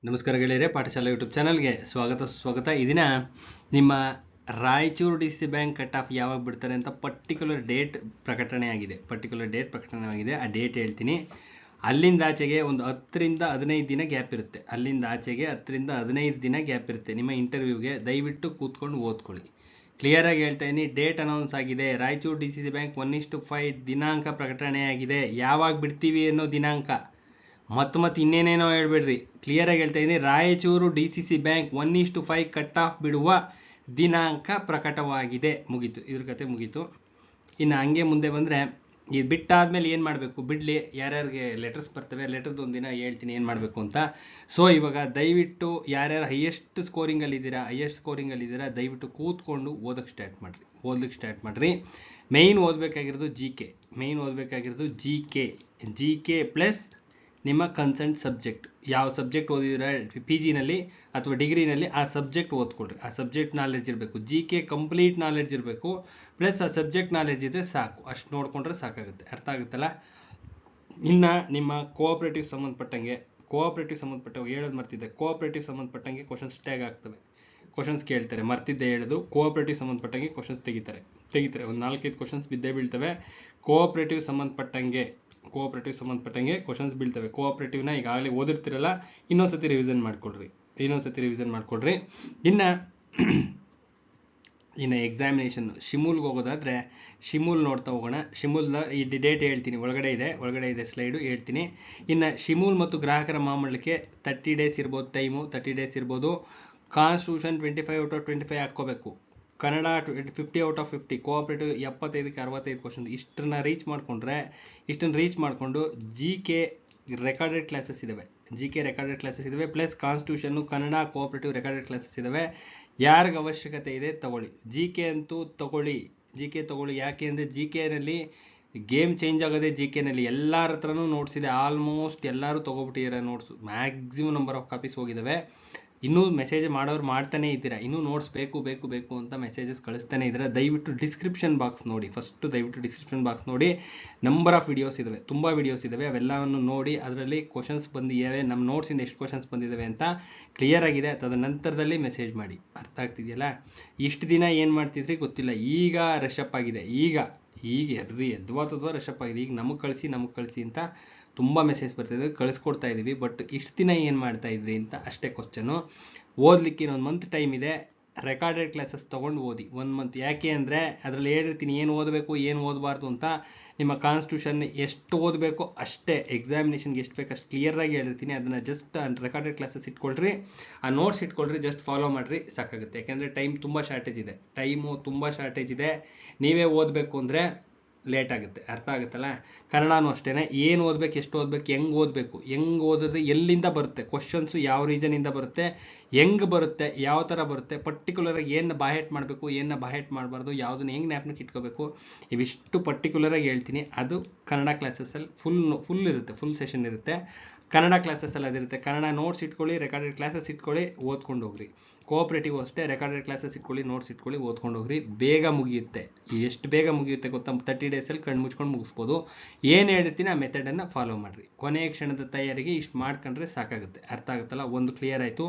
ನಮಸ್ಕಾರ ಗೆಳೆಯರೆ, ಪಾಠಶಾಲಾ ಯೂಟ್ಯೂಬ್ ಚಾನಲ್ಗೆ ಸ್ವಾಗತ. ಈ ದಿನ ನಿಮ್ಮ Raichur D C bank cut off ಯಾವಾಗ ಬಿಡ್ತಾರೆ ಅಂತ ಪರ್ಟಿಕ್ಯುಲರ್ ಡೇಟ್ ಪ್ರಕಟಣೆ ಆಗಿದೆ. ಆ ಡೇಟ್ ಹೇಳ್ತೀನಿ. ಅಲ್ಲಿಂದ ಆಚೆಗೆ ಒಂದು 10 ರಿಂದ 15 ದಿನ ಗ್ಯಾಪ್ ಇರುತ್ತೆ. ನಿಮ್ಮ ಇಂಟರ್ವ್ಯೂಗೆ. ದಯವಿಟ್ಟು ಕೂತ್ಕೊಂಡು ಓದ್ಕೊಳ್ಳಿ. ಕ್ಲಿಯರಾಗಿ ಹೇಳ್ತಾ ಇದ್ದೀನಿ, ಡೇಟ್ ಅನೌನ್ಸ್ ಆಗಿದೆ. ರಾಯಚೂರು ಡಿ ಸಿ ಬ್ಯಾಂಕ್ 1:5 ದಿನಾಂಕ ಪ್ರಕಟಣೆಯಾಗಿದೆ. ಯಾವಾಗ ಬಿಡ್ತೀವಿ ಅನ್ನೋ ದಿನಾಂಕ. ಮತ್ತೆ ಇನ್ನೇನೇನೋ ಹೇಳ್ಬೇಡ್ರಿ. ಕ್ಲಿಯರಾಗಿ ಹೇಳ್ತಾ ಇದ್ದೀನಿ, Raichur D C bank 1:5 cut off ಬಿಡುವ ದಿನಾಂಕ ಪ್ರಕಟವಾಗಿದೆ. ಮುಗೀತು, ಇದ್ರ ಕತೆ ಮುಗೀತು. ಇನ್ನು ಹಂಗೆ ಮುಂದೆ ಬಂದರೆ, ಇದು ಬಿಟ್ಟಾದ್ಮೇಲೆ ಏನು ಮಾಡಬೇಕು, ಬಿಡಲಿ, ಯಾರ್ಯಾರಿಗೆ ಲೆಟರ್ಸ್ ಬರ್ತವೆ, ಲೆಟರ್ದು ಒಂದಿನ ಹೇಳ್ತೀನಿ ಏನು ಮಾಡಬೇಕು ಅಂತ. ಸೊ ಇವಾಗ ದಯವಿಟ್ಟು ಯಾರ್ಯಾರು ಹೈಯೆಸ್ಟ್ ಸ್ಕೋರಿಂಗಲ್ಲಿದ್ದೀರಾ ದಯವಿಟ್ಟು ಕೂತ್ಕೊಂಡು ಓದಕ್ಕೆ ಸ್ಟಾರ್ಟ್ ಮಾಡಿರಿ. ಮೇಯ್ನ್ ಓದಬೇಕಾಗಿರೋದು ಜಿ ಕೆ ಪ್ಲಸ್ ನಿಮ್ಮ ಕನ್ಸರ್ನ್ ಸಬ್ಜೆಕ್ಟ್. ಯಾವ ಸಬ್ಜೆಕ್ಟ್ ಓದಿದ್ರೆ ಪಿ ಜಿನಲ್ಲಿ ಅಥವಾ ಡಿಗ್ರಿನಲ್ಲಿ ಆ ಸಬ್ಜೆಕ್ಟ್ ಓದ್ಕೊಳ್ರಿ. ಆ ಸಬ್ಜೆಕ್ಟ್ ನಾಲೆಡ್ಜ್ ಇರಬೇಕು. ಜಿ ಕೆ ಕಂಪ್ಲೀಟ್ ನಾಲೆಡ್ಜ್ ಇರಬೇಕು, ಪ್ಲಸ್ ಆ ಸಬ್ಜೆಕ್ಟ್ ನಾಲೆಡ್ಜ್ ಇದ್ದರೆ ಸಾಕು. ಅಷ್ಟು ನೋಡಿಕೊಂಡ್ರೆ ಸಾಕಾಗುತ್ತೆ. ಅರ್ಥ ಆಗುತ್ತಲ್ಲ. ಇನ್ನು ನಿಮ್ಮ ಕೋಆಪ್ರೇಟಿವ್ ಸಂಬಂಧಪಟ್ಟಂಗೆ ಹೇಳೋದು ಮರ್ತಿದ್ದೆ. ಕೋಆಪ್ರೇಟಿವ್ ಸಂಬಂಧಪಟ್ಟಂಗೆ ಕ್ವಶನ್ಸ್ ಟ್ಯಾಗ್ ಆಗ್ತವೆ. ಕ್ವಶನ್ಸ್ ಕೇಳ್ತಾರೆ, ಮರ್ತಿದ್ದೆ ಹೇಳೋದು. ಕೋಆಪ್ರೇಟಿವ್ ಸಂಬಂಧಪಟ್ಟಂಗೆ ಕ್ವಶನ್ಸ್ ತೆಗಿತಾರೆ. ಒಂದು 4-5 ಕ್ವಶನ್ಸ್ ಬಿದ್ದೇ ಬೀಳ್ತವೆ. ಕೋಆಪ್ರೇಟಿವ್ ಸಂಬಂಧಪಟ್ಟಂಗೆ ಕ್ವಶನ್ಸ್ ಬೀಳ್ತವೆ. ಕೋಆಪ್ರೇಟಿವ್ನ ಈಗಾಗಲೇ ಓದಿರ್ತಿರಲ್ಲ, ಇನ್ನೊಂದ್ಸತಿ ರಿವಿಷನ್ ಮಾಡ್ಕೊಳ್ರಿ. ಇನ್ನು ಎಕ್ಸಾಮಿನೇಷನ್ ಶಿಮೂಲ್ಗೆ ಹೋಗೋದಾದರೆ ಶಿಮೂಲ್ ನೋಡ್ತಾ ಹೋಗೋಣ. ಶಿಮೂಲ್ನ ಈ ಡೇಟ್ ಹೇಳ್ತೀನಿ, ಒಳಗಡೆ ಇದೆ ಸ್ಲೈಡು ಹೇಳ್ತೀನಿ. ಇನ್ನು ಶಿಮೂಲ್ ಮತ್ತು ಗ್ರಾಹಕರ ಮಾಮೂಲಿಕೆ 30 ಡೇಸ್ ಇರ್ಬೋದು. 30 ಡೇಸ್ ಇರ್ಬೋದು. ಕಾನ್ಸ್ಟಿಟ್ಯೂಷನ್ 25/25 ಹಾಕ್ಕೋಬೇಕು. Kannada 50 out of 50. ಕೋಆಪ್ರೇಟಿವ್ 75ಕ್ಕೆ 65 ಕ್ವಶನ್. ಇಷ್ಟನ್ನು ರೀಚ್ ಮಾಡಿಕೊಂಡು ಜಿ ಕೆ ರೆಕಾರ್ಡೆಡ್ ಕ್ಲಾಸಸ್ ಇದ್ದಾವೆ. ಪ್ಲಸ್ ಕಾನ್ಸ್ಟಿಟ್ಯೂಷನ್ನು, ಕನ್ನಡ, ಕೋಆಪ್ರೇಟಿವ್ ರೆಕಾರ್ಡೆಡ್ ಕ್ಲಾಸಸ್ ಇದ್ದಾವೆ. ಯಾರಿಗೆ ಅವಶ್ಯಕತೆ ಇದೆ ತಗೊಳ್ಳಿ. ಜಿ ಕೆ ಅಂತೂ ತಗೊಳ್ಳಿ. ಯಾಕೆ ಅಂದರೆ ಜಿ ಕೆನಲ್ಲಿ ಗೇಮ್ ಚೇಂಜ್ ಆಗೋದೇ. ಜಿ ಕೆನಲ್ಲಿ ಎಲ್ಲರ ಹತ್ರನೂ ನೋಟ್ಸ್ ಇದೆ. ಆಲ್ಮೋಸ್ಟ್ ಎಲ್ಲರೂ ತೊಗೊಬಿಟ್ಟಿದ್ದಾರೆ notes. Maximum number of copies ಹೋಗಿದ್ದಾವೆ. ಇನ್ನೂ ಮೆಸೇಜ್ ಮಾಡೋರು ಮಾಡ್ತಾನೆ ಇದ್ದೀರಾ. ಇನ್ನೂ ನೋಟ್ಸ್ ಬೇಕು ಅಂತ ಮೆಸೇಜಸ್ ಕಳಿಸ್ತಾನೆ ಇದ್ದೀರಾ. ದಯವಿಟ್ಟು ಡಿಸ್ಕ್ರಿಪ್ಷನ್ ಬಾಕ್ಸ್ ನೋಡಿ. ನಂಬರ್ ಆಫ್ ವಿಡಿಯೋಸ್ ಇದ್ದಾವೆ, ತುಂಬ ವಿಡಿಯೋಸ್ ಇದ್ದಾವೆ. ಅವೆಲ್ಲವನ್ನು ನೋಡಿ ಅದರಲ್ಲಿ ಕ್ವಶನ್ಸ್ ಬಂದಿದ್ದಾವೆ, ನಮ್ಮ ನೋಟ್ಸಿಂದ ಎಷ್ಟು ಕ್ವಶನ್ಸ್ ಬಂದಿದ್ದಾವೆ ಅಂತ ಕ್ಲಿಯರ್ ಆಗಿದೆ. ತದನಂತರದಲ್ಲಿ ಮೆಸೇಜ್ ಮಾಡಿ. ಅರ್ಥ ಆಗ್ತಿದೆಯಲ್ಲ. ಇಷ್ಟು ದಿನ ಏನು ಮಾಡ್ತಿದ್ರಿ ಗೊತ್ತಿಲ್ಲ. ಈಗ ರಶಪ್ ಆಗಿದೆ. ಈಗ ಎದ್ವಾ ರಶಪ್ ಆಗಿದೆ. ಈಗ ನಮಗೆ ಕಳಿಸಿ ಅಂತ ತುಂಬ ಮೆಸೇಜ್ ಬರ್ತಿದೆ, ಕಳಿಸ್ಕೊಡ್ತಾ ಇದ್ದೀವಿ. ಬಟ್ ಇಷ್ಟು ದಿನ ಏನು ಮಾಡ್ತಾ ಇದ್ರಿ ಅಂತ ಅಷ್ಟೇ ಕ್ವಶನು. ಓದಲಿಕ್ಕೆ ಇನ್ನೊಂದು ಮಂತ್ ಟೈಮ್ ಇದೆ. ರೆಕಾರ್ಡೆಡ್ ಕ್ಲಾಸಸ್ ತೊಗೊಂಡು ಓದಿ 1 ಮಂತ್. ಯಾಕೆ ಅಂದರೆ ಅದರಲ್ಲಿ ಹೇಳಿರ್ತೀನಿ ಏನು ಓದಬೇಕು ಏನು ಓದಬಾರ್ದು ಅಂತ. ನಿಮ್ಮ ಕಾನ್ಸ್ಟಿಟ್ಯೂಷನ್ ಎಷ್ಟು ಓದಬೇಕು ಅಷ್ಟೇ, ಎಕ್ಸಾಮಿನೇಷನ್ಗೆ ಎಷ್ಟು ಬೇಕು ಅಷ್ಟು ಕ್ಲಿಯರಾಗಿ ಹೇಳಿರ್ತೀನಿ. ಅದನ್ನು ಜಸ್ಟ್ ರೆಕಾರ್ಡೆಡ್ ಕ್ಲಾಸಸ್ ಇಟ್ಕೊಳ್ರಿ, ಆ ನೋಟ್ಸ್ ಇಟ್ಕೊಳ್ರಿ, ಜಸ್ಟ್ ಫಾಲೋ ಮಾಡಿರಿ, ಸಾಕಾಗುತ್ತೆ. ಯಾಕೆಂದರೆ ಟೈಮು ತುಂಬ ಶಾರ್ಟೇಜ್ ಇದೆ. ನೀವೇ ಓದಬೇಕು ಅಂದರೆ ಲೇಟ್ ಆಗುತ್ತೆ. ಅರ್ಥ ಆಗುತ್ತಲ್ಲ. ಕನ್ನಡನೂ ಅಷ್ಟೇ. ಏನು ಓದಬೇಕು, ಎಷ್ಟು ಓದಬೇಕು, ಹೆಂಗೆ ಓದಿದ್ರೆ ಎಲ್ಲಿಂದ ಬರುತ್ತೆ ಕ್ವಶನ್ಸು, ಯಾವ ರೀಸನಿಂದ ಬರುತ್ತೆ, ಹೆಂಗೆ ಬರುತ್ತೆ, ಯಾವ ಥರ ಬರುತ್ತೆ, ಪರ್ಟಿಕ್ಯುಲರಾಗಿ ಏನು ಬಾಯೆಟ್ ಮಾಡಬೇಕು, ಏನು ಬಾಯೆಟ್ ಮಾಡಬಾರ್ದು, ಯಾವುದನ್ನ ಹೆಂಗೆ ಜ್ಞಾಪನಕ್ಕೆ ಇಟ್ಕೋಬೇಕು, ಇವಿಷ್ಟು ಪರ್ಟಿಕ್ಯುಲರಾಗಿ ಹೇಳ್ತೀನಿ. ಅದು ಕನ್ನಡ ಕ್ಲಾಸಸ್ಸಲ್ಲಿ ಫುಲ್ ಸೆಷನ್ ಇರುತ್ತೆ. ಕನ್ನಡ ಕ್ಲಾಸಸ್ಸಲ್ಲಿ ಅದಿರುತ್ತೆ. ಕನ್ನಡ ನೋಟ್ಸ್ ಇಟ್ಕೊಳ್ಳಿ, ರೆಕಾರ್ಡೆಡ್ ಕ್ಲಾಸಸ್ ಇಟ್ಕೊಳ್ಳಿ, ಓದ್ಕೊಂಡು ಹೋಗ್ರಿ. ಕೋಆಪ್ರೇಟಿವ್ ಅಷ್ಟೇ, ರೆಕಾರ್ಡೆಡ್ ಕ್ಲಾಸಸ್ ಇಟ್ಕೊಳ್ಳಿ, ನೋಟ್ಸ್ ಇಟ್ಕೊಳ್ಳಿ, ಓದ್ಕೊಂಡು ಹೋಗ್ರಿ. ಬೇಗ ಮುಗಿಯುತ್ತೆ. ಎಷ್ಟು ಬೇಗ ಮುಗಿಯುತ್ತೆ ಗೊತ್ತಾ? 30 ಡೇಸಲ್ಲಿ ಕಣ್ಣು ಮುಚ್ಕೊಂಡು ಮುಗಿಸ್ಬೋದು. ಏನು ಹೇಳ್ತೀನಿ ಆ ಮೆಥಡನ್ನು ಫಾಲೋ ಮಾಡಿರಿ. ಕೊನೆಯ ಕ್ಷಣದ ತಯಾರಿಗೆ ಇಷ್ಟು ಮಾಡ್ಕೊಂಡ್ರೆ ಸಾಕಾಗುತ್ತೆ. ಅರ್ಥ ಆಗುತ್ತಲ್ಲ. ಒಂದು ಕ್ಲಿಯರ್ ಆಯಿತು.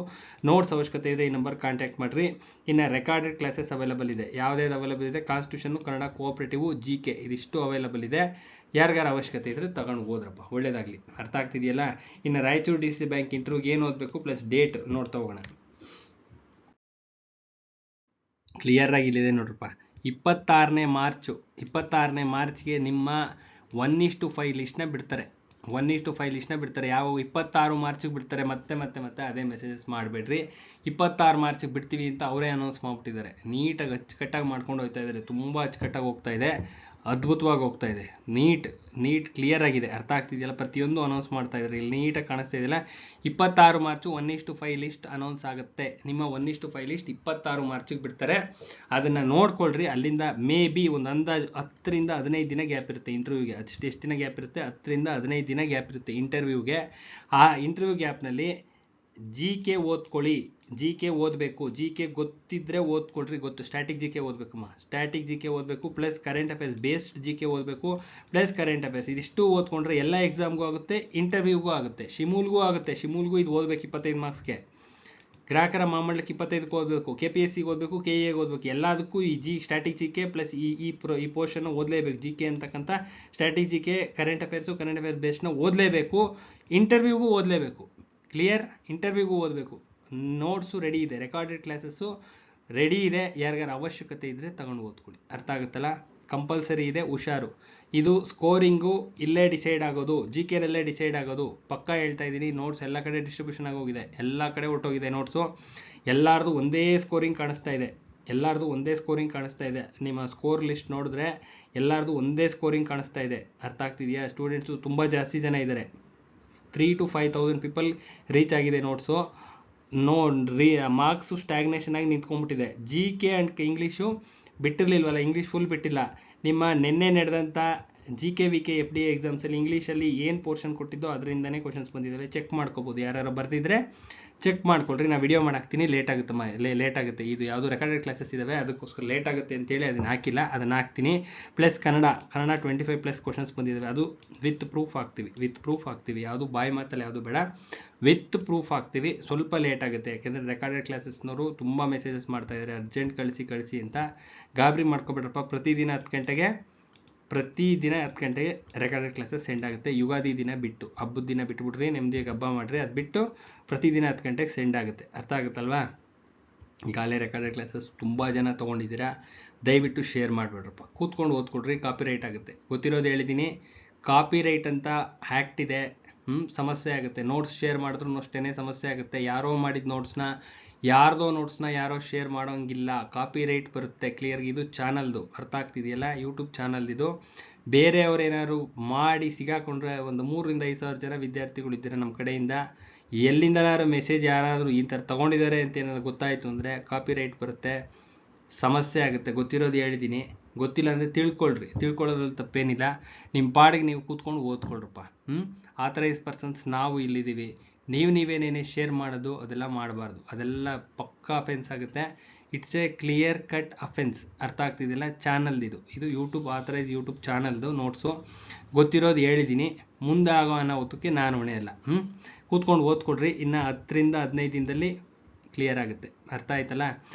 ನೋಟ್ಸ್ ಅವಶ್ಯಕತೆ ಇದೆ, ಈ ನಂಬರ್ ಕಾಂಟ್ಯಾಕ್ಟ್ ಮಾಡಿರಿ. ಇನ್ನು ರೆಕಾರ್ಡೆಡ್ ಕ್ಲಾಸಸ್ ಅವೈಲಬಲ್ ಇದೆ. ಯಾವುದ್ಯಾವ್ದು ಅವೈಲಬಲ್ ಇದೆ? Constitution, Kannada, cooperative, G K ಇದಿಷ್ಟು ಅವೈಲಬಲ್ ಇದೆ. ಯಾರಿಗಾರ ಅವಶ್ಯಕತೆ ಇದ್ದರೆ ತಗೊಂಡು ಹೋದ್ರಪ್ಪ, ಒಳ್ಳೇದಾಗಲಿ. ಅರ್ಥ ಆಗ್ತಿದೆಯಲ್ಲ. ಇನ್ನು ರಾಯಚೂರು ಡಿ ಸಿ ಬ್ಯಾಂಕ್ ಇಂಟರ್ವ್ಯೂಗೆ ಏನು ಓದಬೇಕು ಪ್ಲಸ್ ಡೇಟ್ ನೋಡ್ತಾ ಹೋಗೋಣ. ಕ್ಲಿಯರ್ ಆಗಿ ಇಲ್ಲಿದೆ ನೋಡ್ರಪ್ಪ. 26ನೇ ಮಾರ್ಚ್ಗೆ ನಿಮ್ಮ 1:5 ಲಿಸ್ಟ್ನ ಬಿಡ್ತಾರೆ. 1:5 ಲಿಸ್ಟ್ನ ಬಿಡ್ತಾರೆ. ಯಾವಾಗ? 26 ಮಾರ್ಚಿಗೆ ಬಿಡ್ತಾರೆ. ಮತ್ತೆ ಅದೇ ಮೆಸೇಜಸ್ ಮಾಡಬೇಡ್ರಿ. 26 ಮಾರ್ಚಿಗೆ ಬಿಡ್ತೀವಿ ಅಂತ ಅವರೇ ಅನೌನ್ಸ್ ಮಾಡಿಬಿಟ್ಟಿದ್ದಾರೆ. ನೀಟಾಗಿ ಅಚ್ಚುಕಟ್ಟಾಗಿ ಮಾಡ್ಕೊಂಡು ಹೋಗ್ತಾ ಇದ್ದಾರೆ. ತುಂಬ ಅಚ್ಚುಕಟ್ಟಾಗಿ ಹೋಗ್ತಾ ಇದೆ, ಅದ್ಭುತವಾಗಿ ಹೋಗ್ತಾ ಇದೆ. ನೀಟ್ ಕ್ಲಿಯರ್ ಆಗಿದೆ. ಅರ್ಥ ಆಗ್ತಿದೆಯಲ್ಲ. ಪ್ರತಿಯೊಂದು ಅನೌನ್ಸ್ ಮಾಡ್ತಾ ಇದ್ದಾರೆ. ಇಲ್ಲಿ ನೀಟಾಗಿ ಕಾಣಿಸ್ತಾ ಇದೆಯಲ್ಲ. 26 ಮಾರ್ಚು 1:5 ಲಿಸ್ಟ್ ಅನೌನ್ಸ್ ಆಗುತ್ತೆ. ನಿಮ್ಮ 1:5 ಲಿಸ್ಟ್ 26 ಮಾರ್ಚಿಗೆ ಬಿಡ್ತಾರೆ. ಅದನ್ನು ನೋಡ್ಕೊಳ್ರಿ. ಅಲ್ಲಿಂದ ಮೇ ಬಿ ಒಂದು ಅಂದಾಜು 10 ರಿಂದ 15 ದಿನ ಗ್ಯಾಪ್ ಇರುತ್ತೆ ಇಂಟರ್ವ್ಯೂಗೆ. ಎಷ್ಟು ದಿನ ಗ್ಯಾಪ್ ಇರುತ್ತೆ? 10 ರಿಂದ 15 ದಿನ ಗ್ಯಾಪ್ ಇರುತ್ತೆ ಇಂಟರ್ವ್ಯೂಗೆ. ಆ ಇಂಟರ್ವ್ಯೂ ಗ್ಯಾಪ್ನಲ್ಲಿ ಜಿ ಕೆ ಓದ್ಕೊಳ್ಳಿ, ಜಿ ಕೆ ಓದಬೇಕು, ಜಿ ಕೆ ಗೊತ್ತಿದ್ರೆ ಓದ್ಕೊಳ್ರಿ. ಸ್ಟ್ಯಾಟಿಕ್ ಜಿ ಕೆ ಓದಬೇಕಮ್ಮ, ಸ್ಟ್ಯಾಟಿಕ್ ಜಿ ಕೆ ಓದಬೇಕು plus current affairs based G K ಓದಬೇಕು ಪ್ಲಸ್ ಕರೆಂಟ್ ಅಫೇರ್ಸ್. ಇದಿಷ್ಟು ಓದ್ಕೊಂಡ್ರೆ ಎಲ್ಲ ಎಕ್ಸಾಮ್ಗೂ ಆಗುತ್ತೆ, ಇಂಟರ್ವ್ಯೂಗೂ ಆಗುತ್ತೆ, ಶಿಮೂಲ್ಗೂ ಆಗುತ್ತೆ. ಶಿಮೂಲ್ಗೂ ಇದು ಓದಬೇಕು 25 ಮಾರ್ಕ್ಸ್ಗೆ, ಗ್ರಾಹಕರ ಮಾಮಂಡಲಕ್ಕೆ 25ಕ್ಕೆ ಓದಬೇಕು, KPSC ಓದಬೇಕು, KA ಓದಬೇಕು, ಎಲ್ಲದಕ್ಕೂ ಈ ಸ್ಟ್ಯಾಟಿಕ್ ಜಿ ಕೆ ಪ್ಲಸ್ ಈ ಪೋರ್ಷನ್ ಓದಲೇಬೇಕು. ಜಿ ಕೆ ಅಂತಕ್ಕಂಥ static G K, current affairs, current affairs ಬೇಸ್ಡ್ನ ಓದಲೇಬೇಕು, ಇಂಟರ್ವ್ಯೂಗೂ ಓದಲೇಬೇಕು. ಕ್ಲಿಯರ್? ಇಂಟರ್ವ್ಯೂಗೂ ಓದಬೇಕು. ನೋಟ್ಸು ರೆಡಿ ಇದೆ, ರೆಕಾರ್ಡೆಡ್ ಕ್ಲಾಸಸ್ಸು ರೆಡಿ ಇದೆ. ಯಾರಿಗಾರ ಅವಶ್ಯಕತೆ ಇದ್ದರೆ ತಗೊಂಡು ಓದ್ಕೊಳ್ಳಿ. ಅರ್ಥ ಆಗುತ್ತಲ್ಲ? ಕಂಪಲ್ಸರಿ ಇದೆ, ಹುಷಾರು. ಇದು ಸ್ಕೋರಿಂಗು ಇಲ್ಲೇ ಡಿಸೈಡ್ ಆಗೋದು, ಜಿ ಕೆನಲ್ಲೇ ಡಿಸೈಡ್ ಆಗೋದು. ಪಕ್ಕ ಹೇಳ್ತಾ ಇದ್ದೀನಿ. ನೋಟ್ಸ್ ಎಲ್ಲ ಕಡೆ ಡಿಸ್ಟ್ರಿಬ್ಯೂಷನ್ ಆಗೋಗಿದೆ, ಎಲ್ಲ ಕಡೆ ಹೊರಟೋಗಿದೆ ನೋಟ್ಸು. ಎಲ್ಲರದು ಒಂದೇ ಸ್ಕೋರಿಂಗ್ ಕಾಣಿಸ್ತಾ ಇದೆ, ಎಲ್ಲರದು ಒಂದೇ ಸ್ಕೋರಿಂಗ್ ಕಾಣಿಸ್ತಾ ಇದೆ. ನಿಮ್ಮ ಸ್ಕೋರ್ ಲಿಸ್ಟ್ ನೋಡಿದ್ರೆ ಎಲ್ಲರದು ಒಂದೇ ಸ್ಕೋರಿಂಗ್ ಕಾಣಿಸ್ತಾ ಇದೆ. ಅರ್ಥ ಆಗ್ತಿದೆಯಾ? ಸ್ಟೂಡೆಂಟ್ಸು ತುಂಬ ಜಾಸ್ತಿ ಜನ ಇದ್ದಾರೆ, 3,000 to 5,000 ಪೀಪಲ್ ರೀಚ್ ಆಗಿದೆ ನೋಟ್ಸು. ಮಾರ್ಕ್ಸು ಸ್ಟ್ಯಾಗ್ನೇಷನ್ ಆಗಿ ನಿಂತ್ಕೊಂಡ್ಬಿಟ್ಟಿದೆ. ಜಿ ಕೆ ಆ್ಯಂಡ್ ಇಂಗ್ಲೀಷು ಬಿಟ್ಟಿರಲಿಲ್ವಲ್ಲ, ಇಂಗ್ಲೀಷ್ ಫುಲ್ ಬಿಟ್ಟಿಲ್ಲ. ನಿಮ್ಮ ನಿನ್ನೆ ನಡೆದಂಥ G K V K FD ಎಕ್ಸಾಮ್ಸಲ್ಲಿ ಇಂಗ್ಲೀಷಲ್ಲಿ ಏನು ಪೋರ್ಷನ್ ಕೊಟ್ಟಿದ್ದೋ ಅದರಿಂದನೇ ಕ್ವಶನ್ಸ್ ಬಂದಿದ್ದಾವೆ. ಚೆಕ್ ಮಾಡ್ಕೋಬೋದು, ಯಾರು ಬರ್ತಿದ್ರೆ ಚೆಕ್ ಮಾಡ್ಕೊಳ್ರಿ. ನಾನು ವಿಡಿಯೋ ಮಾಡಾಕ್ತೀನಿ, ಲೇಟ್ ಆಗುತ್ತಮ್ಮ, ಲೇಟ್ ಆಗುತ್ತೆ. ಇದು ಯಾವುದು ರೆಕಾರ್ಡೆಡ್ ಕ್ಲಾಸಸ್ ಇದ್ದಾವೆ, ಅದಕ್ಕೋಸ್ಕರ ಲೇಟ್ ಆಗುತ್ತೆ ಅಂತೇಳಿ ಅದನ್ನು ಹಾಕಿಲ್ಲ, ಅದನ್ನು ಹಾಕ್ತೀನಿ. ಪ್ಲಸ್ ಕನ್ನಡ 25+ ಕ್ವಶನ್ಸ್ ಬಂದಿದ್ದಾವೆ, ಅದು ವಿತ್ ಪ್ರೂಫ್ ಹಾಕ್ತೀವಿ. ಯಾವುದು ಬಾಯಿ ಮಾತಲ್ಲ, ಯಾವುದು ಬೇಡ, ವಿತ್ ಪ್ರೂಫ್ ಹಾಕ್ತೀವಿ. ಸ್ವಲ್ಪ ಲೇಟ್ ಆಗುತ್ತೆ, ಯಾಕೆಂದರೆ ರೆಕಾರ್ಡೆಡ್ ಕ್ಲಾಸಸ್ನವರು ತುಂಬ ಮೆಸೇಜಸ್ ಮಾಡ್ತಾ ಇದ್ದಾರೆ, ಅರ್ಜೆಂಟ್ ಕಳಿಸಿ ಅಂತ. ಗಾಬರಿ ಮಾಡ್ಕೊಬೇಡ್ರಪ್ಪ. ಪ್ರತಿದಿನ 10 ಗಂಟೆಗೆ ರೆಕಾರ್ಡೆಡ್ ಕ್ಲಾಸಸ್ ಸೆಂಡ್ ಆಗುತ್ತೆ. ಯುಗಾದಿ ದಿನ ಬಿಟ್ಟು, ಹಬ್ಬದ ದಿನ ಬಿಟ್ಬಿಡ್ರಿ, ನೆಮ್ಮದಿಯಾಗಿ ಹಬ್ಬ ಮಾಡಿರಿ. ಅದು ಬಿಟ್ಟು ಪ್ರತಿದಿನ 10 ಗಂಟೆಗೆ ಸೆಂಡ್ ಆಗುತ್ತೆ. ಅರ್ಥ ಆಗುತ್ತಲ್ವಾ? ಈಗಾಗಲೇ ರೆಕಾರ್ಡೆಡ್ ಕ್ಲಾಸಸ್ ತುಂಬ ಜನ ತೊಗೊಂಡಿದ್ದೀರಾ, ದಯವಿಟ್ಟು ಶೇರ್ ಮಾಡಿಬಿಡ್ರಪ್ಪ. ಕೂತ್ಕೊಂಡು ಓದ್ಕೊಡ್ರಿ, ಕಾಪಿರೈಟ್ ಆಗುತ್ತೆ. ಗೊತ್ತಿರೋದು ಹೇಳಿದ್ದೀನಿ, ಕಾಪಿರೈಟ್ ಅಂತ ಆ್ಯಕ್ಟ್ ಇದೆ, ಸಮಸ್ಯೆ ಆಗುತ್ತೆ. ನೋಟ್ಸ್ ಶೇರ್ ಮಾಡಿದ್ರೂ ಅಷ್ಟೇ ಸಮಸ್ಯೆ ಆಗುತ್ತೆ. ಯಾರೋ ಮಾಡಿದ ನೋಟ್ಸ್ನ ಯಾರೋ ಶೇರ್ ಮಾಡೋಂಗಿಲ್ಲ, ಕಾಪಿರೈಟ್ ಬರುತ್ತೆ. ಕ್ಲಿಯರ್? ಇದು ಚಾನಲ್ದು, ಅರ್ಥ ಆಗ್ತಿದೆಯಲ್ಲ? ಯೂಟ್ಯೂಬ್ ಚಾನಲ್ದಿದು. ಬೇರೆಯವ್ರೇನಾದ್ರು ಮಾಡಿ ಸಿಗಾಕೊಂಡ್ರೆ ಒಂದು 3,000 to 5,000 ಜನ ವಿದ್ಯಾರ್ಥಿಗಳಿದ್ದಾರೆ ನಮ್ಮ ಕಡೆಯಿಂದ. ಎಲ್ಲಿಂದನಾದ್ರು ಮೆಸೇಜ್ ಯಾರಾದರೂ ಈ ಥರ ತೊಗೊಂಡಿದ್ದಾರೆ ಅಂತ ಏನಾದ್ರು ಗೊತ್ತಾಯಿತು ಅಂದರೆ ಕಾಪಿರೈಟ್ ಬರುತ್ತೆ, ಸಮಸ್ಯೆ ಆಗುತ್ತೆ. ಗೊತ್ತಿರೋದು ಹೇಳಿದ್ದೀನಿ, ಗೊತ್ತಿಲ್ಲ ಅಂದರೆ ತಿಳ್ಕೊಳ್ಳೋದ್ರಲ್ಲಿ ತಪ್ಪೇನಿಲ್ಲ. ನಿಮ್ಮ ಪಾಡಿಗೆ ನೀವು ಕೂತ್ಕೊಂಡು ಓದ್ಕೊಳ್ರಪ್ಪ. ಆಥರೈಸ್ ಪರ್ಸನ್ಸ್ ನಾವು ಇಲ್ಲಿದ್ದೀವಿ. ನೀವೇನೇನೇ ಶೇರ್ ಮಾಡೋದು ಅದೆಲ್ಲ ಮಾಡಬಾರ್ದು, ಅದೆಲ್ಲ ಪಕ್ಕಾ ಅಫೆನ್ಸ್ ಆಗುತ್ತೆ. It's A clear cut offence. ಅರ್ಥ ಆಗ್ತಿದೆಯಲ್ಲ? ಚಾನಲ್ದಿದು, ಇದು ಯೂಟ್ಯೂಬ್ ಆಥರೈಸ್ ಯೂಟ್ಯೂಬ್ ಚಾನಲ್ದು ನೋಟ್ಸು. ಗೊತ್ತಿರೋದು ಹೇಳಿದ್ದೀನಿ, ಮುಂದೆ ಆಗೋ ಅನಾಹುತಕ್ಕೆ ನಾನು ಹೊಣೆ ಅಲ್ಲ. ಕೂತ್ಕೊಂಡು ಓದ್ಕೊಡ್ರಿ. ಇನ್ನು 10 ರಿಂದ 15 ದಿನದಲ್ಲಿ ಕ್ಲಿಯರ್ ಆಗುತ್ತೆ. ಅರ್ಥ ಆಯ್ತಲ್ಲ?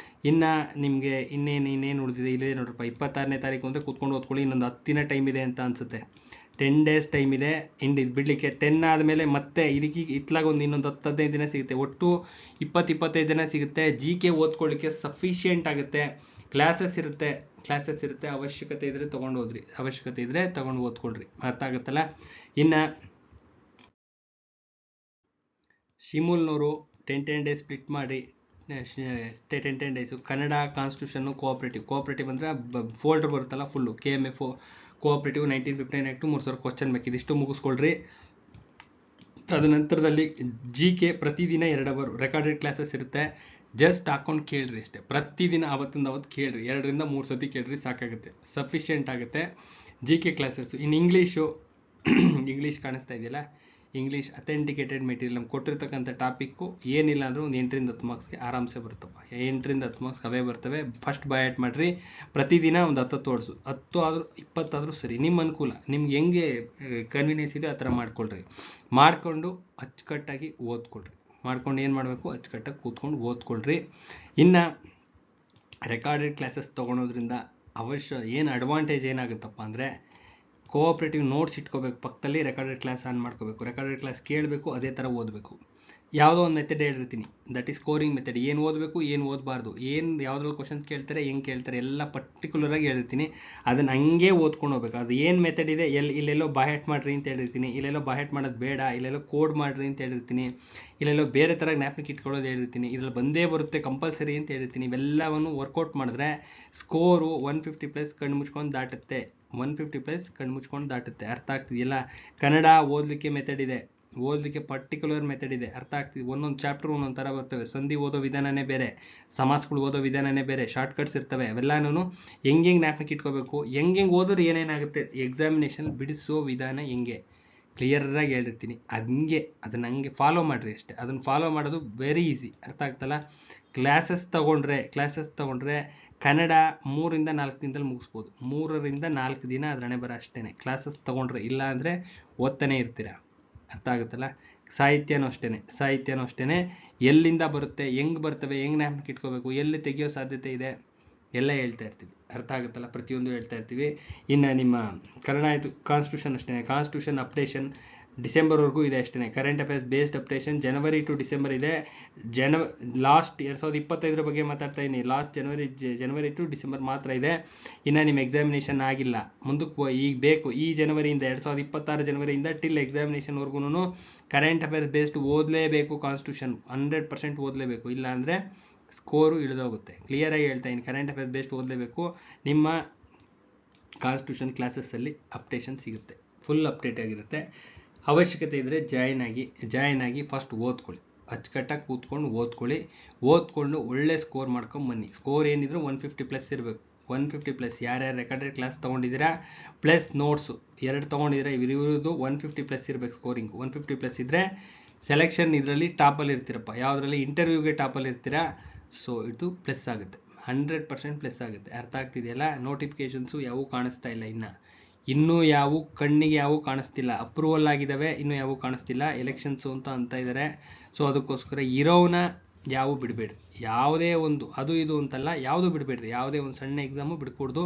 ಇನ್ನು ನಿಮಗೆ ಇನ್ನೇನು ಉಳಿದಿದೆ, ಇಲ್ಲೇ ನೋಡ್ರಪ್ಪ. 26ನೇ ತಾರೀಕು ಅಂದರೆ ಕೂತ್ಕೊಂಡು ಓದ್ಕೊಳ್ಳಿ. ಇನ್ನೊಂದು 10 ದಿನ ಟೈಮ್ ಇದೆ ಅಂತ ಅನಿಸುತ್ತೆ. 10 days ಟೈಮ್ ಇದೆ ಇದು ಬಿಡಲಿಕ್ಕೆ. 10 ಆದಮೇಲೆ ಮತ್ತೆ ಇದಕ್ಕೆ ಇತ್ಲಾಗ ಇನ್ನೊಂದು 10-15 ದಿನ ಸಿಗುತ್ತೆ. ಒಟ್ಟು 20-25 ದಿನ ಸಿಗುತ್ತೆ. ಜಿ ಕೆ ಓದ್ಕೊಳ್ಳಿಕ್ಕೆ ಸಫಿಷಿಯೆಂಟ್ ಆಗುತ್ತೆ. ಕ್ಲಾಸಸ್ ಇರುತ್ತೆ. ಅವಶ್ಯಕತೆ ಇದ್ದರೆ ತೊಗೊಂಡು ಓದ್ಕೊಳ್ರಿ. ಅರ್ಥ ಆಗುತ್ತಲ್ಲ? ಇನ್ನು ಶಿಮೂಲ್ನವರು 10 days ಸ್ಪ್ಲಿಟ್ ಮಾಡಿ 10 days ಕನ್ನಡ, ಕಾನ್ಸ್ಟಿಟ್ಯೂಷನ್ನು, ಕೋಆಪ್ರೇಟಿವ್ ಅಂದರೆ ಫೋಲ್ಡರ್ ಬರುತ್ತಲ್ಲ full, KMF cooperative 1959 act 3,000 question ಬೇಕು. ಇದಿಷ್ಟು ಮುಗಿಸ್ಕೊಳ್ರಿ. ತದನಂತರದಲ್ಲಿ ಜಿ ಕೆ ಪ್ರತಿದಿನ 2 ಅವರ್ ರೆಕಾರ್ಡೆಡ್ ಕ್ಲಾಸಸ್ ಇರುತ್ತೆ. ಜಸ್ಟ್ ಹಾಕೊಂಡು ಕೇಳ್ರಿ ಅಷ್ಟೇ. ಪ್ರತಿದಿನ ಅವತ್ತಿಂದ ಅವತ್ತು ಕೇಳ್ರಿ, 2 ರಿಂದ 3 ಸತಿ ಕೇಳ್ರಿ, ಸಾಕಾಗುತ್ತೆ, ಸಫಿಷಿಯೆಂಟ್ ಆಗುತ್ತೆ ಜಿ ಕೆ ಕ್ಲಾಸಸ್ಸು. ಇನ್ನು ಇಂಗ್ಲೀಷ್ ಕಾಣಿಸ್ತಾ ಇದೆಯಲ್ಲ, ಇಂಗ್ಲೀಷ್ ಅಥೆಂಟಿಕೇಟೆಡ್ ಮೆಟೀರಿಯಲ್ ನಮ್ಗೆ ಕೊಟ್ಟಿರ್ತಕ್ಕಂಥ ಟಾಪಿಕ್ಕು ಏನಿಲ್ಲ ಅಂದರೂ ಒಂದು 8 ರಿಂದ 10 ಮಾರ್ಕ್ಸ್ಗೆ ಆರಾಮ್ಸೆ ಬರುತ್ತಪ್ಪ. 8 ರಿಂದ 10 ಮಾರ್ಕ್ಸ್ ಅವೇ ಬರ್ತವೆ. ಫಸ್ಟ್ ಬಯಾಟ್ ಮಾಡಿರಿ. ಪ್ರತಿದಿನ ಒಂದು 10 ಓಡಿಸು, 10 ಆದರೂ 20 ಆದರೂ ಸರಿ, ನಿಮ್ಮ ಅನುಕೂಲ. ನಿಮ್ಗೆ ಹೆಂಗೆ ಕನ್ವೀನಿಯನ್ಸ್ ಇದೆ ಆ ಥರ ಮಾಡ್ಕೊಳ್ರಿ. ಮಾಡಿಕೊಂಡು ಅಚ್ಚುಕಟ್ಟಾಗಿ ಓದ್ಕೊಳ್ರಿ. ಮಾಡ್ಕೊಂಡು ಏನು ಮಾಡಬೇಕು, ಅಚ್ಚುಕಟ್ಟಾಗಿ ಕೂತ್ಕೊಂಡು ಓದ್ಕೊಳ್ರಿ. ಇನ್ನು ರೆಕಾರ್ಡೆಡ್ ಕ್ಲಾಸಸ್ ತೊಗೊಳೋದ್ರಿಂದ ಏನು ಅಡ್ವಾಂಟೇಜ್ ಏನಾಗುತ್ತಪ್ಪ ಅಂದರೆ, ಕೋಆಪ್ರೇಟಿವ್ ನೋಟ್ಸ್ ಇಟ್ಕೋಬೇಕು ಪಕ್ಕದಲ್ಲಿ, ರೆಕಾರ್ಡೆಡ್ ಕ್ಲಾಸ್ ಆನ್ ಮಾಡ್ಕೋಬೇಕು, ರೆಕಾರ್ಡೆಡ್ ಕ್ಲಾಸ್ ಕೇಳಬೇಕು, ಅದೇ ಥರ ಓದಬೇಕು. ಯಾವುದೋ ಒಂದು ಮೆಥಡ್ ಹೇಳಿರ್ತೀನಿ, ದಟ್ ಈಸ್ ಸ್ಕೋರಿಂಗ್ ಮೆಥಡ್. ಏನು ಓದಬೇಕು, ಏನು ಓದಬಾರ್ದು, ಯಾವುದ್ರಲ್ಲಿ ಕ್ವಶನ್ಸ್ ಕೇಳ್ತಾರೆ, ಹೆಂಗೆ ಕೇಳ್ತಾರೆ, ಎಲ್ಲ ಪರ್ಟಿಕ್ಯುಲರಾಗಿ ಹೇಳಿರ್ತೀನಿ. ಅದನ್ನು ಹಂಗೆ ಓದ್ಕೊಂಡು ಹೋಗ್ಬೇಕು. ಅದು ಏನು ಮೆಥಡ್ ಇದೆ, ಇಲ್ಲೆಲ್ಲೋ ಬಾಯಟ್ ಮಾಡಿರಿ ಅಂತ ಹೇಳಿರ್ತೀನಿ, ಇಲ್ಲೆಲ್ಲೋ ಬಾಯಟ್ ಮಾಡೋದು ಬೇಡ, ಇಲ್ಲೆಲ್ಲೋ ಕೋಡ್ ಮಾಡಿರಿ ಅಂತ ಹೇಳಿರ್ತೀನಿ, ಇಲ್ಲೆಲ್ಲೋ ಬೇರೆ ಥರ ಜ್ಞಾಪಕ ಇಟ್ಕೊಳ್ಳೋದು ಹೇಳಿರ್ತೀನಿ, ಇದ್ರಲ್ಲಿ ಬಂದೇ ಬರುತ್ತೆ ಕಂಪಲ್ಸರಿ ಅಂತ ಹೇಳಿರ್ತೀನಿ. ಇವೆಲ್ಲವನ್ನು ವರ್ಕೌಟ್ ಮಾಡಿದ್ರೆ ಸ್ಕೋರು 150+ ಕಣ್ಣು ಮುಚ್ಕೊಂಡು ದಾಟುತ್ತೆ. 150+ ಕಣ್ಣು ಮುಚ್ಕೊಂಡು ದಾಟುತ್ತೆ. ಅರ್ಥ ಆಗ್ತಿದೆಯಲ್ಲ? ಕನ್ನಡ ಓದಲಿಕ್ಕೆ ಮೆಥಡ್ ಇದೆ, ಓದಲಿಕ್ಕೆ ಪರ್ಟಿಕ್ಯುಲರ್ ಮೆಥಡ್ ಇದೆ. ಅರ್ಥ ಆಗ್ತಿದೆ? ಒಂದೊಂದು ಚಾಪ್ಟರ್ ಒಂದೊಂದು ಥರ ಬರ್ತವೆ. ಸಂಧಿ ಓದೋ ವಿಧಾನನೇ ಬೇರೆ, ಸಮಾಸಗಳು ಓದೋ ವಿಧಾನನೇ ಬೇರೆ, ಶಾರ್ಟ್ಕಟ್ಸ್ ಇರ್ತವೆ. ಅವೆಲ್ಲನೂ ಹೆಂಗೆ ಜ್ಞಾಪಕ ಇಟ್ಕೋಬೇಕು, ಹೆಂಗೆ ಓದೋರು ಏನೇನಾಗುತ್ತೆ, ಎಕ್ಸಾಮಿನೇಷನ್ ಬಿಡಿಸೋ ವಿಧಾನ ಹೆಂಗೆ, ಕ್ಲಿಯರಾಗಿ ಹೇಳಿರ್ತೀನಿ. ಅದನ್ನ ಹಂಗೆ ಫಾಲೋ ಮಾಡಿರಿ ಅಷ್ಟೇ. ಅದನ್ನು ಫಾಲೋ ಮಾಡೋದು ವೆರಿ ಈಸಿ. ಅರ್ಥ ಆಗ್ತಲ್ಲ? ಕ್ಲಾಸಸ್ ತೊಗೊಂಡ್ರೆ ಕನ್ನಡ 3ರಿಂದ 4 ದಿನದಲ್ಲಿ ಮುಗಿಸ್ಬೋದು. 3ರಿಂದ 4 ದಿನ ಅದ್ರ ಹಣೆ ಬರ ಅಷ್ಟೇ. ಕ್ಲಾಸಸ್ ತೊಗೊಂಡ್ರೆ, ಇಲ್ಲ ಅಂದರೆ ಓದ್ತಾನೆ ಇರ್ತೀರ. ಅರ್ಥ ಆಗುತ್ತಲ್ಲ? ಸಾಹಿತ್ಯನೂ ಅಷ್ಟೇ. ಎಲ್ಲಿಂದ ಬರುತ್ತೆ, ಹೆಂಗೆ ಬರ್ತವೆ, ಹೆಂಗೆ ಜ್ಞಾಪಕ ಇಟ್ಕೋಬೇಕು, ಎಲ್ಲಿ ತೆಗಿಯೋ ಸಾಧ್ಯತೆ ಇದೆ ಎಲ್ಲ ಹೇಳ್ತಾ ಇರ್ತೀವಿ. ಅರ್ಥ ಆಗುತ್ತಲ್ಲ? ಪ್ರತಿಯೊಂದು ಹೇಳ್ತಾ ಇರ್ತೀವಿ. ಇನ್ನು ನಿಮ್ಮ ಕನ್ನಡ ಆಯಿತು, ಕಾನ್ಸ್ಟಿಟ್ಯೂಷನ್ ಅಷ್ಟೇ. ಕಾನ್ಸ್ಟಿಟ್ಯೂಷನ್ ಅಪ್ಡೇಷನ್ ಡಿಸೆಂಬರ್ವರೆಗೂ ಇದೆ ಅಷ್ಟೇ. Current affairs based updation January to December ಇದೆ. ಲಾಸ್ಟ್ 2025 ಬಗ್ಗೆ ಮಾತಾಡ್ತಾ ಇದ್ದೀನಿ. ಲಾಸ್ಟ್ ಜನವರಿ ಟು ಡಿಸೆಂಬರ್ ಮಾತ್ರ ಇದೆ. ಇನ್ನು ನಿಮ್ಮ ಎಕ್ಸಾಮಿನೇಷನ್ ಆಗಿಲ್ಲ, ಮುಂದಕ್ಕೆ ಈಗ ಬೇಕು. ಈ ಜನವರಿಯಿಂದ 2026 ಜನವರಿಯಿಂದ ಟಿಲ್ ಎಕ್ಸಾಮಿನೇಷನ್ವರೆಗೂ ಕರೆಂಟ್ ಅಫೇರ್ಸ್ ಬೇಸ್ಡ್ ಓದಲೇಬೇಕು. ಕಾನ್ಸ್ಟಿಟ್ಯೂಷನ್ 100% ಓದಲೇಬೇಕು, ಇಲ್ಲ ಅಂದರೆ ಸ್ಕೋರು ಇಳಿದೋಗುತ್ತೆ. ಕ್ಲಿಯರಾಗಿ ಹೇಳ್ತಾ ಇದ್ದೀನಿ, ಕರೆಂಟ್ ಅಫೇರ್ಸ್ ಬೇಸ್ಡ್ ಓದಲೇಬೇಕು. ನಿಮ್ಮ ಕಾನ್ಸ್ಟಿಟ್ಯೂಷನ್ ಕ್ಲಾಸಸ್ಸಲ್ಲಿ ಅಪ್ಡೇಷನ್ ಸಿಗುತ್ತೆ, ಫುಲ್ ಅಪ್ಡೇಟ್ ಆಗಿರುತ್ತೆ. ಅವಶ್ಯಕತೆ ಇದ್ದರೆ ಜಾಯ್ನ್ ಆಗಿ ಫಸ್ಟ್ ಓದ್ಕೊಳ್ಳಿ. ಅಚ್ಚುಕಟ್ಟಾಗಿ ಕೂತ್ಕೊಂಡು ಓದ್ಕೊಂಡು ಒಳ್ಳೆ ಸ್ಕೋರ್ ಮಾಡ್ಕೊಂಡು ಬನ್ನಿ. ಸ್ಕೋರ್ ಏನಿದ್ರು 150+ ಇರಬೇಕು. 150+. ಯಾರ್ಯಾರು ರೆಕಾರ್ಡೆಡ್ ಕ್ಲಾಸ್ ತೊಗೊಂಡಿದ್ದೀರಾ ಪ್ಲಸ್ ನೋಟ್ಸು 2 ತೊಗೊಂಡಿದ್ದೀರಾ, ಇವ್ರದ್ದು 150+ ಇರಬೇಕು ಸ್ಕೋರಿಂಗು. 150+ ಇದ್ದರೆ ಸೆಲೆಕ್ಷನ್ ಇದರಲ್ಲಿ ಟಾಪಲ್ಲಿ ಇರ್ತೀರಪ್ಪ. ಯಾವುದರಲ್ಲಿ? ಇಂಟರ್ವ್ಯೂಗೆ ಟಾಪಲ್ಲಿ ಇರ್ತೀರಾ. ಸೊ ಇದು ಪ್ಲಸ್ ಆಗುತ್ತೆ, 100% ಪ್ಲಸ್ ಆಗುತ್ತೆ. ಅರ್ಥ ಆಗ್ತಿದೆಯಲ್ಲ? ನೋಟಿಫಿಕೇಷನ್ಸು ಯಾವೂ ಕಾಣಿಸ್ತಾ ಇಲ್ಲ, ಇನ್ನೂ ಯಾವೂ ಕಣ್ಣಿಗೆ ಯಾವೂ ಕಾಣಿಸ್ತಿಲ್ಲ. ಅಪ್ರೂವಲ್ ಆಗಿದ್ದಾವೆ, ಇನ್ನೂ ಯಾವೂ ಕಾಣಿಸ್ತಿಲ್ಲ. ಎಲೆಕ್ಷನ್ಸು ಅಂತ ಇದ್ದಾರೆ. ಸೊ ಅದಕ್ಕೋಸ್ಕರ ಇರೋನ ಯಾವೂ ಬಿಡಬೇಡ್ರಿ. ಯಾವುದೇ ಒಂದು ಅದು ಇದು ಅಂತಲ್ಲ, ಯಾವುದೂ ಬಿಡಬೇಡ್ರಿ. ಯಾವುದೇ ಒಂದು ಸಣ್ಣ ಎಕ್ಸಾಮು ಬಿಡ್ಕೊಡ್ದು.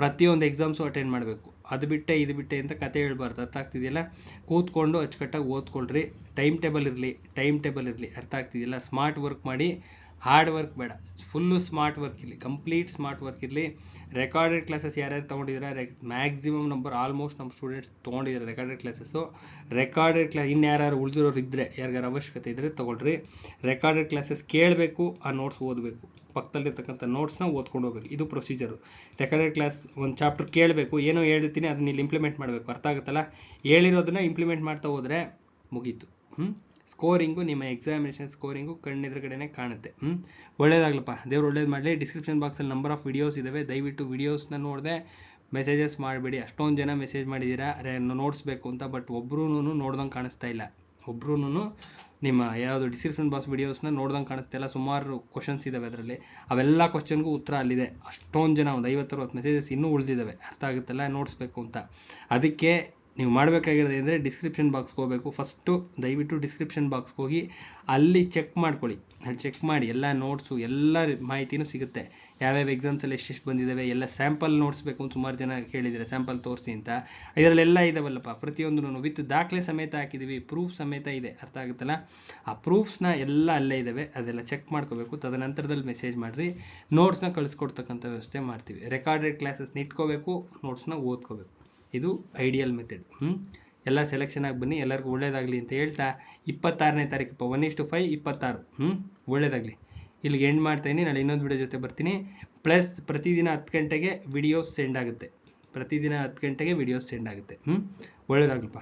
ಪ್ರತಿಯೊಂದು ಎಕ್ಸಾಮ್ಸು ಅಟೆಂಡ್ ಮಾಡಬೇಕು. ಅದು ಬಿಟ್ಟೆ ಇದು ಬಿಟ್ಟೆ ಅಂತ ಕತೆ ಹೇಳ್ಬಾರ್ದು. ಅರ್ಥ ಆಗ್ತಿದೆಯಲ್ಲ? ಕೂತ್ಕೊಂಡು ಅಚ್ಚುಕಟ್ಟಾಗಿ ಓದ್ಕೊಳ್ರಿ. ಟೈಮ್ ಟೇಬಲ್ ಇರಲಿ. ಅರ್ಥ ಆಗ್ತಿದೆಯಲ್ಲ? ಸ್ಮಾರ್ಟ್ ವರ್ಕ್ ಮಾಡಿ, ಹಾರ್ಡ್ ವರ್ಕ್ ಬೇಡ. ಫುಲ್ಲು ಸ್ಮಾರ್ಟ್ ವರ್ಕ್ ಇರಲಿ, ಕಂಪ್ಲೀಟ್ ಸ್ಮಾರ್ಟ್ ವರ್ಕ್ ಇರಲಿ. ರೆಕಾರ್ಡೆಡ್ ಕ್ಲಾಸಸ್ ಯಾರ್ಯಾರು ತೊಗೊಂಡಿದ್ದಾರೆ, ಮ್ಯಾಕ್ಸಿಮಮ್ ನಂಬರ್ ಆಲ್ಮೋಸ್ಟ್ ನಮ್ಮ ಸ್ಟೂಡೆಂಟ್ಸ್ ತೊಗೊಂಡಿದ್ದಾರೆ ರೆಕಾರ್ಡೆಡ್ ಕ್ಲಾಸಸ್ಸು. ರೆಕಾರ್ಡೆಡ್ ಕ್ಲಾಸ್ ಇನ್ಯಾರು ಉಳಿದಿರೋರು ಇದ್ದರೆ, ಯಾರಿಗಾರು ಅವಶ್ಯಕತೆ ಇದ್ದರೆ ತೊಗೊಳ್ರಿ. ರೆಕಾರ್ಡೆಡ್ ಕ್ಲಾಸಸ್ ಕೇಳಬೇಕು, ಆ ನೋಟ್ಸ್ ಓದಬೇಕು. ಪಕ್ಕದಲ್ಲಿರ್ತಕ್ಕಂಥ ನೋಟ್ಸ್ನ ಓದ್ಕೊಂಡು ಹೋಗ್ಬೇಕು. ಇದು ಪ್ರೊಸೀಜರು. ರೆಕಾರ್ಡೆಡ್ ಕ್ಲಾಸ್ ಒಂದು ಚಾಪ್ಟರ್ ಕೇಳಬೇಕು, ಏನೋ ಹೇಳಿರ್ತೀನಿ ಅದನ್ನ ಇಲ್ಲಿ ಇಂಪ್ಲಿಮೆಂಟ್ ಮಾಡಬೇಕು. ಅರ್ಥ ಆಗುತ್ತಲ್ಲ? ಹೇಳಿರೋದನ್ನ ಇಂಪ್ಲಿಮೆಂಟ್ ಮಾಡ್ತಾ ಹೋದರೆ ಮುಗೀತು. ಸ್ಕೋರಿಂಗು, ನಿಮ್ಮ ಎಕ್ಸಾಮಿನೇಷನ್ ಸ್ಕೋರಿಂಗು ಕಣ್ಣೆದುರುಗಡೆನೇ ಕಾಣುತ್ತೆ. ಒಳ್ಳೇದಾಗ್ಲಪ್ಪ, ದೇವ್ರು ಒಳ್ಳೇದು ಮಾಡಲಿ. ಡಿಸ್ಕ್ರಿಪ್ಷನ್ ಬಾಕ್ಸಲ್ಲಿ ನಂಬರ್ ಆಫ್ ವಿಡಿಯೋಸ್ ಇದ್ದಾವೆ. ದಯವಿಟ್ಟು ವಿಡಿಯೋಸ್ನ ನೋಡಿದೆ ಮೆಸೇಜಸ್ ಮಾಡಬೇಡಿ. ಅಷ್ಟೊಂದು ಜನ ಮೆಸೇಜ್ ಮಾಡಿದ್ದೀರಾ ನೋಟ್ಸ್ ಬೇಕು ಅಂತ, ಬಟ್ ಒಬ್ರೂ ನೋಡ್ದಂಗೆ ಕಾಣಿಸ್ತಾ ಇಲ್ಲ. ಒಬ್ರೂ ನಿಮ್ಮ ಯಾವುದು ಡಿಸ್ಕ್ರಿಪ್ಷನ್ ಬಾಕ್ಸ್ ವಿಡಿಯೋಸ್ನ ನೋಡ್ದಂಗೆ ಕಾಣಿಸ್ತಾ ಇಲ್ಲ. ಸುಮಾರು ಕ್ವಶನ್ಸ್ ಇದ್ದಾವೆ ಅದರಲ್ಲಿ. ಅವೆಲ್ಲ ಕ್ವಶನ್ಗೂ ಉತ್ತರ ಅಲ್ಲಿದೆ. ಅಷ್ಟೊಂದು ಜನ, ಒಂದು 50-60 ಮೆಸೇಜಸ್ ಇನ್ನೂ ಉಳಿದಿದ್ದಾವೆ. ಅರ್ಥ ಆಗುತ್ತಲ್ಲ? ನೋಟ್ಸ್ ಬೇಕು ಅಂತ. ಅದಕ್ಕೆ ನೀವು ಮಾಡಬೇಕಾಗಿರೋದು ಅಂದರೆ ಡಿಸ್ಕ್ರಿಪ್ಷನ್ ಬಾಕ್ಸ್ಗೆ ಹೋಗಬೇಕು. ಫಸ್ಟು ದಯವಿಟ್ಟು ಡಿಸ್ಕ್ರಿಪ್ಷನ್ ಬಾಕ್ಸ್ಗೆ ಹೋಗಿ ಅಲ್ಲಿ ಚೆಕ್ ಮಾಡ್ಕೊಳ್ಳಿ. ಅಲ್ಲಿ ಚೆಕ್ ಮಾಡಿ ಎಲ್ಲ ನೋಟ್ಸು, ಎಲ್ಲ ಮಾಹಿತಿನೂ ಸಿಗುತ್ತೆ. ಯಾವ್ಯಾವ ಎಕ್ಸಾಮ್ಸಲ್ಲಿ ಎಷ್ಟೆಷ್ಟು ಬಂದಿದ್ದಾವೆ, ಎಲ್ಲ ಸ್ಯಾಂಪಲ್ ನೋಟ್ಸ್ ಬೇಕು ಅಂತ ಸುಮಾರು ಜನ ಕೇಳಿದ್ದಾರೆ, ಸ್ಯಾಂಪಲ್ ತೋರಿಸಿ ಅಂತ. ಇದರಲ್ಲೆಲ್ಲ ಇದಾವಲ್ಲಪ್ಪ, ಪ್ರತಿಯೊಂದೂ ವಿತ್ ದಾಖಲೆ ಸಮೇತ ಹಾಕಿದ್ದೀವಿ, ಪ್ರೂಫ್ ಸಮೇತ ಇದೆ. ಅರ್ಥ ಆಗುತ್ತಲ್ಲ? ಆ ಪ್ರೂಫ್ಸ್ನ ಎಲ್ಲ ಅಲ್ಲೇ ಇದ್ದಾವೆ, ಅದೆಲ್ಲ ಚೆಕ್ ಮಾಡ್ಕೋಬೇಕು. ತದನಂತರದಲ್ಲಿ ಮೆಸೇಜ್ ಮಾಡಿರಿ, ನೋಟ್ಸ್ನ ಕಳಿಸ್ಕೊಡ್ತಕ್ಕಂಥ ವ್ಯವಸ್ಥೆ ಮಾಡ್ತೀವಿ. ರೆಕಾರ್ಡೆಡ್ ಕ್ಲಾಸಸ್ನ ಇಟ್ಕೋಬೇಕು, ನೋಟ್ಸ್ನ ಓದ್ಕೋಬೇಕು. ಇದು ಐಡಿಯಲ್ ಮೆಥಡ್. ಎಲ್ಲ ಸೆಲೆಕ್ಷನ್ ಆಗಿ ಬನ್ನಿ. ಎಲ್ಲರಿಗೂ ಒಳ್ಳೇದಾಗಲಿ ಅಂತ ಹೇಳ್ತಾ 26ನೇ ತಾರೀಕಪ್ಪ 1:5 26. ಒಳ್ಳೇದಾಗಲಿ. ಇಲ್ಲಿಗೆ ಎಂಡ್ ಮಾಡ್ತಾಯಿದ್ದೀನಿ. ನಾಳೆ ಇನ್ನೊಂದು ವಿಡಿಯೋ ಜೊತೆ ಬರ್ತೀನಿ. ಪ್ಲಸ್ ಪ್ರತಿದಿನ 10 ಗಂಟೆಗೆ ವಿಡಿಯೋಸ್ ಸೆಂಡ್ ಆಗುತ್ತೆ. ಒಳ್ಳೇದಾಗಲಪ್ಪ.